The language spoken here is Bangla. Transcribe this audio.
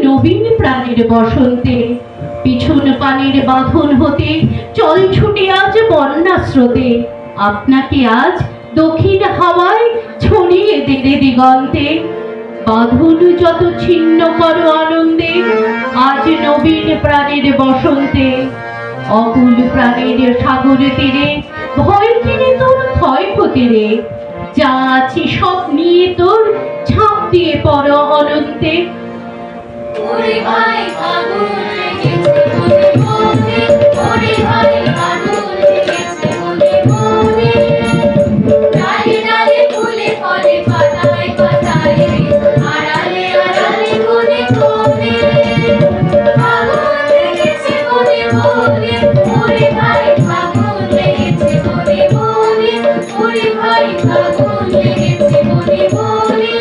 নবীন প্রাণের বসন্তে, পিছন পানের বাঁধন হতে চল ছুটে আজ বন্যা স্রোতে। আপনাকে আজ দক্ষিণ হাওয়ায় ছড়িয়ে দেবে দিগন্তে। বাঁধন যত ছিন্ন করো আনন্দে, আজ নবীন প্রাণের বসন্তে। অকুল প্রাণের সাগর তীরে ভয় কিনে তোর ক্ষয়ক্ষতি রে, যা আছে সব নিয়ে তোর ঝাঁপ দিয়ে পড় অনন্তে। ওরে ভাই আগুন লেগেছে মনে মনে, ওরে ভাই আগুন লেগেছে মনে মনে। ডালে ডালে ফুলে ফলে পাতায় পাতায় রে, আড়ালে আড়ালে কোণে কোণে। আগুন লেগেছে মনে মনে, ওরে ভাই আগুন লেগেছে মনে মনে, ওরে ভাই আগুন লেগেছে মনে মনে।